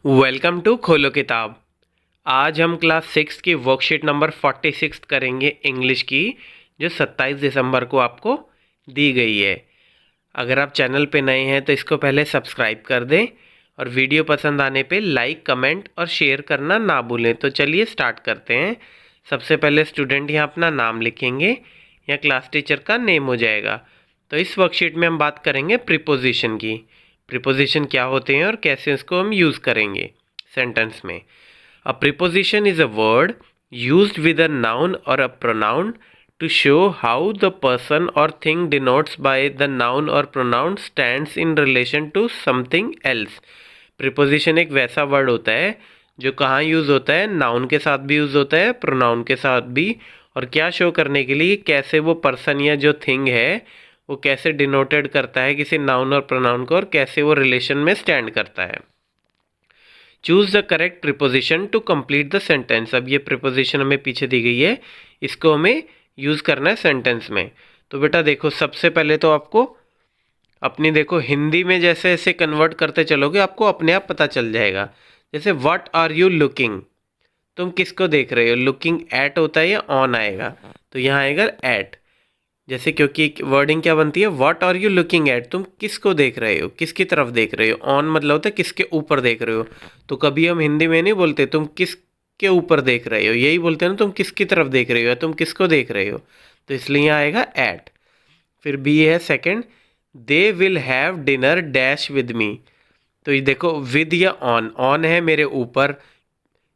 Welcome to खोलो किताब। आज हम क्लास 6 की वर्कशीट नंबर 46 करेंगे इंग्लिश की, जो 27 दिसंबर को आपको दी गई है। अगर आप चैनल पे नए हैं तो इसको पहले सब्सक्राइब कर दें और वीडियो पसंद आने पे लाइक, कमेंट और शेयर करना ना भूलें। तो चलिए स्टार्ट करते हैं। सबसे पहले स्टूडेंट यहाँ अपना नाम लिखेंगे, या क्लास टीचर का नेम हो जाएगा। तो इस वर्कशीट में हम बात करेंगे प्रीपोजिशन की। प्रीपोजिशन क्या होते हैं और कैसे उसको हम यूज़ करेंगे सेंटेंस में। A preposition is a word used with a noun और a pronoun to show how the person or thing denotes by the noun or pronoun stands in relation to something else। Preposition एक वैसा word होता है जो कहाँ use होता है, noun के साथ भी यूज़ होता है, प्रोनाउन के साथ भी, और क्या शो करने के लिए कैसे वो पर्सन या जो थिंग है वो कैसे डिनोटेड करता है किसी नाउन और प्रोनाउन को, और कैसे वो रिलेशन में स्टैंड करता है। Choose the correct preposition to complete the sentence. अब ये प्रीपोजिशन हमें पीछे दी गई है, इसको हमें यूज़ करना है सेंटेंस में। तो बेटा देखो, सबसे पहले तो आपको अपनी देखो हिंदी में जैसे ऐसे कन्वर्ट करते चलोगे आपको अपने आप पता चल जाएगा। जैसे व्हाट आर यू लुकिंग, तुम किसको देख रहे हो। लुकिंग एट होता है या ऑन आएगा, तो यहाँ आएगा एट। जैसे क्योंकि वर्डिंग क्या बनती है, what are you looking at, तुम किसको देख रहे हो, किसकी तरफ देख रहे हो। ऑन मतलब होता है किसके ऊपर देख रहे हो। तो कभी हम हिंदी में नहीं बोलते तुम किसके ऊपर देख रहे हो, यही बोलते हैं ना तुम किसकी तरफ देख रहे हो या तुम किसको देख रहे हो। तो इसलिए यहाँ आएगा एट। फिर बी है second, they will have dinner dash with me. तो ये देखो विद या ऑन, ऑन है मेरे ऊपर,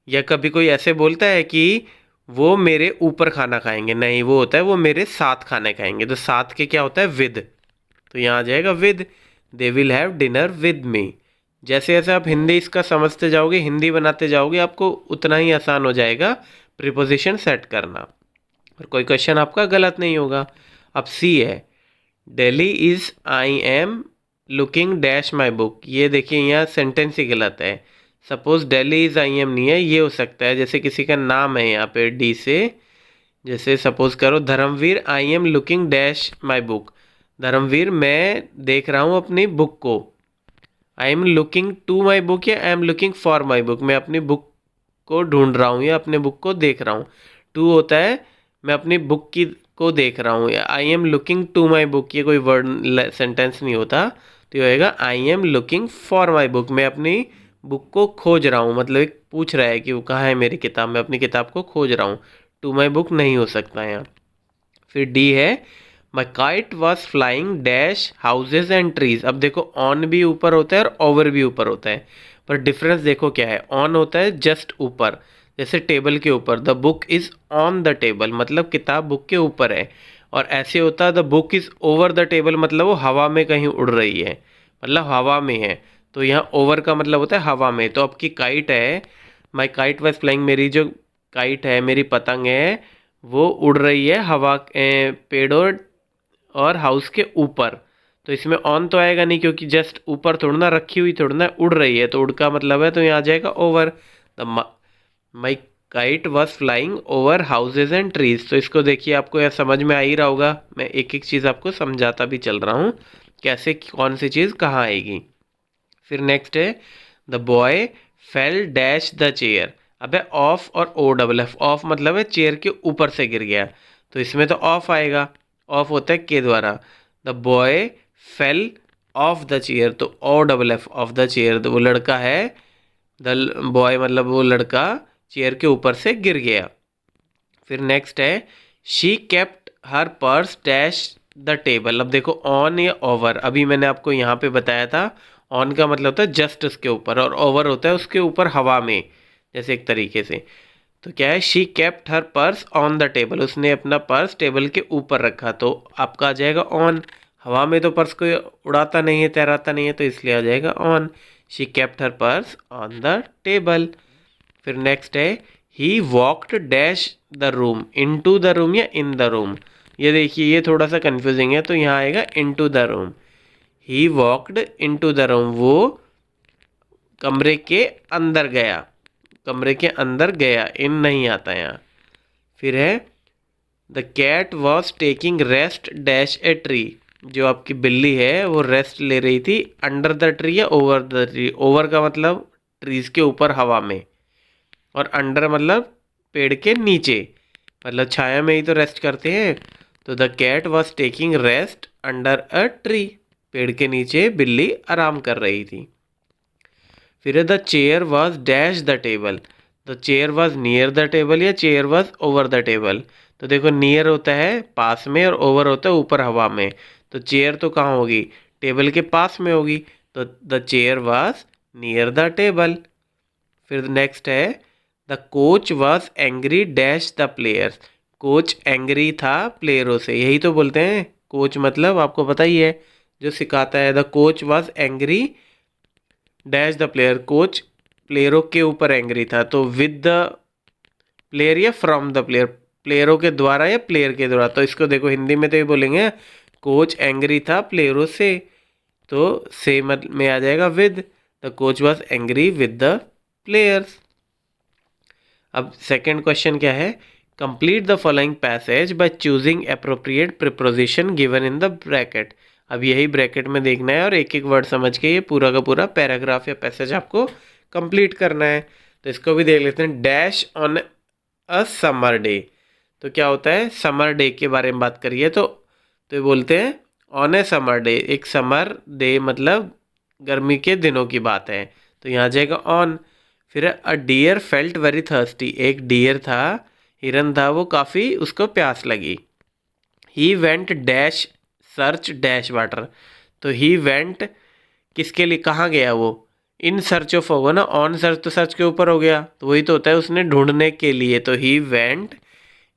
या कभी कोई ऐसे बोलता है कि वो मेरे ऊपर खाना खाएंगे, नहीं, वो होता है वो मेरे साथ खाना खाएंगे। तो साथ के क्या होता है, विद। तो यहाँ आ जाएगा with, they will have dinner with me. जैसे जैसे आप हिंदी इसका समझते जाओगे, हिंदी बनाते जाओगे, आपको उतना ही आसान हो जाएगा प्रीपोजिशन सेट करना, और कोई क्वेश्चन आपका गलत नहीं होगा। अब सी है, Delhi is I am looking dash my book. ये देखिए यहाँ सेंटेंस ही गलत है। Suppose Delhi is I am नहीं है, ये हो सकता है जैसे किसी का नाम है यहाँ पे डी से। जैसे सपोज करो Dharamvir I am looking dash my book. Dharamvir मैं देख रहा हूँ अपनी बुक को। I am looking to my book या I am looking for my book, मैं अपनी बुक को ढूंढ रहा हूँ या अपने बुक को देख रहा हूँ। टू होता है मैं अपनी बुक की को देख रहा हूँ, या I am looking to my book, ये कोई वर्ड सेंटेंस नहीं होता। तो ये होएगा I am looking for my book, मैं अपनी बुक को खोज रहा हूँ, मतलब एक पूछ रहा है कि वो कहाँ है मेरी किताब, मैं अपनी किताब को खोज रहा हूँ। टू माई बुक नहीं हो सकता यहाँ। फिर डी है, my kite was flying dash houses and trees. अब देखो ऑन भी ऊपर होता है और ओवर भी ऊपर होता है, पर डिफरेंस देखो क्या है। ऑन होता है जस्ट ऊपर, जैसे टेबल के ऊपर, the book is on the table, मतलब किताब बुक के ऊपर है। और ऐसे होता है the book is over the table, मतलब वो हवा में कहीं उड़ रही है, मतलब हवा में है। तो यहाँ ओवर का मतलब होता है हवा में। तो आपकी काइट है, माई काइट वॉज फ्लाइंग, मेरी जो काइट है, मेरी पतंग है, वो उड़ रही है हवा पेड़ों और हाउस के ऊपर। तो इसमें ऑन तो आएगा नहीं, क्योंकि जस्ट ऊपर थोड़ा ना रखी हुई, थोड़ा ना उड़ रही है, तो उड़ का मतलब है, तो यहाँ आ जाएगा over. The my kite was flying over houses and trees. तो इसको देखिए, आपको यह समझ में आ ही रहा होगा, मैं एक एक चीज़ आपको समझाता भी चल रहा हूँ कैसे कौन सी चीज़ कहाँ आएगी। फिर नेक्स्ट है, the boy fail dash the chair. अब है ऑफ और ओ डबल एफ। ऑफ मतलब है चेयर के ऊपर से गिर गया, तो इसमें तो ऑफ आएगा, ऑफ होता है के द्वारा। The boy fell off the chair, तो O double F off the chair, तो वो लड़का है, द बॉय मतलब वो लड़का चेयर के ऊपर से गिर गया। फिर नेक्स्ट है, she kept her purse dash the table. अब देखो ऑन या ओवर, अभी मैंने आपको यहाँ पे बताया था ऑन का मतलब होता है जस्ट उसके ऊपर, और ओवर होता है उसके ऊपर हवा में, जैसे एक तरीके से। तो क्या है, she kept her purse on the table, उसने अपना पर्स टेबल के ऊपर रखा, तो आपका आ जाएगा ऑन। हवा में तो पर्स को उड़ाता नहीं है, तैराता नहीं है, तो इसलिए आ जाएगा on. She kept her purse on the table. फिर नेक्स्ट है, he walked dash the room, into the room या इन द रूम। ये देखिए ये थोड़ा सा कन्फ्यूजिंग है, तो यहाँ आएगा into the room. He walked into the room, वो कमरे के अंदर गया, कमरे के अंदर गया, इन नहीं आता यहाँ। फिर है, the cat was taking rest dash a tree. जो आपकी बिल्ली है वो रेस्ट ले रही थी अंडर द ट्री या ओवर द ट्री। ओवर का मतलब ट्रीज़ के ऊपर हवा में, और अंडर मतलब पेड़ के नीचे, मतलब छाया में ही तो रेस्ट करते हैं। तो the cat was taking rest under a tree, पेड़ के नीचे बिल्ली आराम कर रही थी। फिर the chair was dash the table, the chair was near the table या chair was over the table. तो देखो नियर होता है पास में और ओवर होता है ऊपर हवा में, तो चेयर तो कहाँ होगी, टेबल के पास में होगी, तो the chair was near the table. फिर नेक्स्ट है the coach was angry dash the players, coach angry था प्लेयरों से, यही तो बोलते हैं कोच मतलब आपको पता ही है जो सिखाता है। The coach was angry dash the player, coach प्लेयरों के ऊपर एंग्री था, तो विद द प्लेयर या फ्रॉम द प्लेयर, प्लेयरों के द्वारा या प्लेयर के द्वारा। तो इसको देखो हिंदी में तो ये बोलेंगे कोच एंग्री था प्लेयरों से, तो से में आ जाएगा with, the coach was angry with the players. अब सेकेंड क्वेश्चन क्या है, complete the following passage by choosing appropriate preposition given in the bracket. अब यही ब्रैकेट में देखना है और एक एक वर्ड समझ के ये पूरा का पूरा पैराग्राफ या पैसेज आपको कंप्लीट करना है। तो इसको भी देख लेते हैं। Dash on a summer day, तो क्या होता है, समर डे के बारे में बात करिए तो ये बोलते हैं ऑन ए समर डे, एक समर डे मतलब गर्मी के दिनों की बात है, तो यहाँ जाएगा ऑन। फिर अ डियर फेल्ट वेरी थर्स्टी, एक डियर था, हिरन था, वो काफ़ी उसको प्यास लगी। He went dash search dash water, तो ही वेंट किसके लिए, कहाँ गया वो, इन सर्च ऑफ होगा ना, ऑन सर्च तो सर्च के ऊपर हो गया, तो वही तो होता है उसने ढूंढने के लिए, तो he went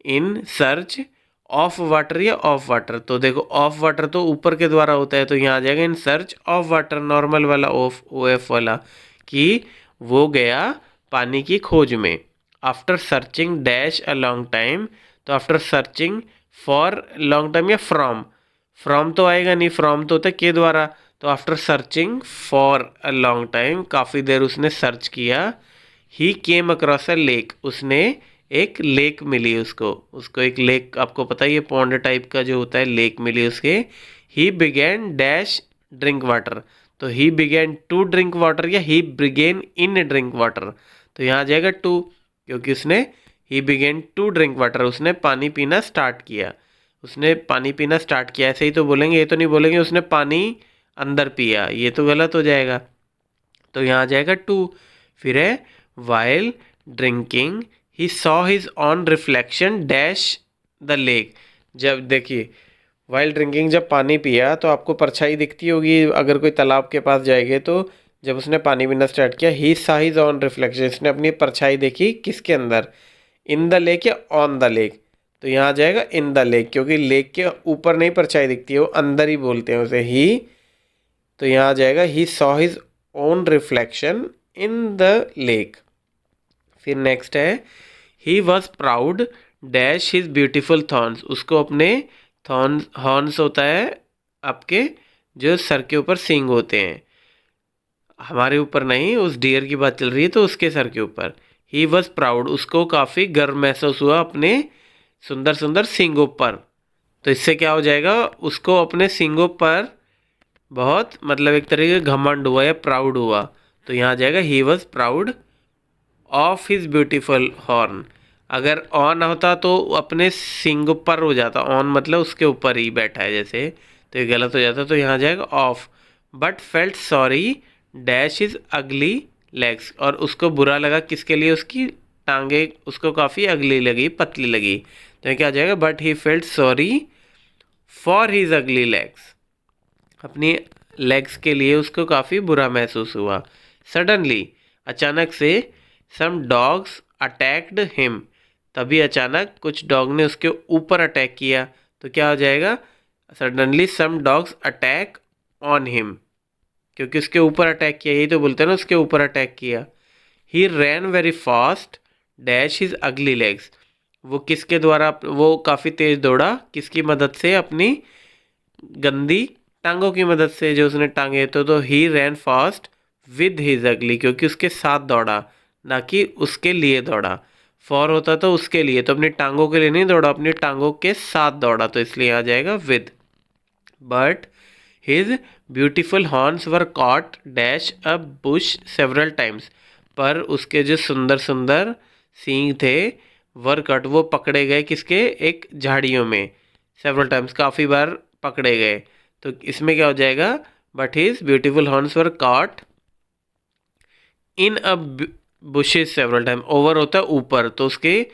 in search of water या ऑफ वाटर। तो देखो ऑफ वाटर तो ऊपर के द्वारा होता है, तो यहाँ आ जाएगा in search of water, normal वाला ऑफ ओ एफ वाला, कि वो गया पानी की खोज में। After searching dash a long time, तो after searching for long time या फ्रॉम तो आएगा नहीं, फ्रॉम तो होता है के द्वारा, तो after searching for a long time, काफ़ी देर उसने सर्च किया। ही केम अक्रॉस अ लेक, उसने एक लेक मिली उसको एक लेक, आपको पता ही है पॉन्ड टाइप का जो होता है, लेक मिली उसके। He began dash drink water, तो he began to drink water या he began in drink water, तो यहाँ आ जाएगा टू, क्योंकि उसने he began to drink water, उसने पानी पीना स्टार्ट किया, उसने पानी पीना स्टार्ट किया, ऐसे ही तो बोलेंगे, ये तो नहीं बोलेंगे उसने पानी अंदर पिया, ये तो गलत हो जाएगा, तो यहाँ आ जाएगा टू। फिर है while drinking he saw his on reflection dash the lake, जब देखिए वाइल ड्रिंकिंग जब पानी पिया तो आपको परछाई दिखती होगी अगर कोई तालाब के पास जाएंगे, तो जब उसने पानी पीना स्टार्ट किया he saw his on reflection, इसने अपनी परछाई देखी किसके अंदर, इन द लेक या ऑन द लेक, तो यहाँ आ जाएगा इन द लेक, क्योंकि लेक के ऊपर नहीं परछाई दिखती है, वो अंदर ही बोलते हैं उसे ही, तो यहाँ आ जाएगा he saw his own reflection in the lake. फिर नेक्स्ट है he was proud dash his beautiful thorns, उसको अपने हॉर्न्स होता है आपके जो सर के ऊपर सींग होते हैं, हमारे ऊपर नहीं, उस डियर की बात चल रही है तो उसके सर के ऊपर। ही वॉज प्राउड, उसको काफ़ी गर्व महसूस हुआ अपने सुंदर सुंदर सींगों पर, तो इससे क्या हो जाएगा, उसको अपने सींगों पर बहुत मतलब एक तरीके का घमंड हुआ या प्राउड हुआ, तो यहाँ आ जाएगा he was proud of his beautiful horn. अगर ऑन होता तो अपने सिंग पर हो जाता, ऑन मतलब उसके ऊपर ही बैठा है जैसे, तो ये गलत हो जाता, तो यहाँ आ जाएगा of. But felt sorry dash is अगली लेग्स, और उसको बुरा लगा किसके लिए, उसकी टांगे उसको काफ़ी अगली लगी, पतली लगी, तो क्या आ जाएगा, but he felt sorry for his ugly legs, अपनी लेग्स के लिए उसको काफ़ी बुरा महसूस हुआ। सडनली अचानक से सम डॉग्स अटैक्ड हिम, तभी अचानक कुछ डॉग ने उसके ऊपर अटैक किया, तो क्या हो जाएगा, suddenly some dogs attack on him, क्योंकि उसके ऊपर अटैक किया, यही तो बोलते हैं ना उसके ऊपर अटैक किया। He ran very fast dash his ugly legs, वो किसके द्वारा, वो काफ़ी तेज़ दौड़ा, किसकी मदद से, अपनी गंदी टांगों की मदद से जो उसने टांगे, तो ही रैन फास्ट विद हिज अगली, क्योंकि उसके साथ दौड़ा, ना कि उसके लिए दौड़ा, फॉर होता तो उसके लिए, तो अपनी टांगों के लिए नहीं दौड़ा, अपनी टांगों के साथ दौड़ा, तो इसलिए आ जाएगा with. But his beautiful horns were caught dash a bush several times, पर उसके जो सुंदर सुंदर सींग थे वर कट, वो पकड़े गए किसके, एक झाड़ियों में सेवरल टाइम्स, काफ़ी बार पकड़े गए। तो इसमें क्या हो जाएगा, but his beautiful horns were caught in a bushes several time. Over होता है ऊपर, तो उसके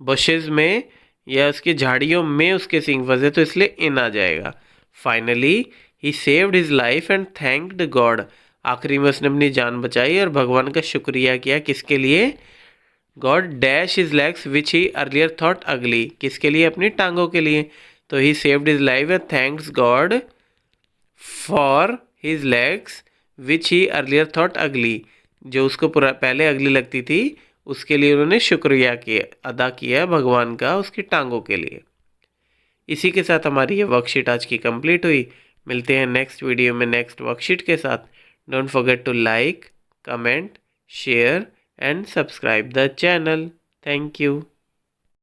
बुशेज में या उसकी झाड़ियों में उसके सींग फंसे, तो इसलिए इन आ जाएगा। Finally he saved his life and thanked God. आखिरी में उसने अपनी जान बचाई और भगवान का शुक्रिया किया। किसके लिए, God dash his legs which he earlier thought ugly. किसके लिए, अपनी टांगों के लिए। तो he saved his life and thanks God for his legs which he earlier thought ugly. जो उसको पहले अगली लगती थी, उसके लिए उन्होंने शुक्रिया किया, अदा किया भगवान का उसकी टांगों के लिए। इसी के साथ हमारी ये वर्कशीट आज की कंप्लीट हुई। मिलते हैं नेक्स्ट वीडियो में नेक्स्ट वर्कशीट के साथ। Don't forget to like, comment, share and subscribe the channel. Thank you.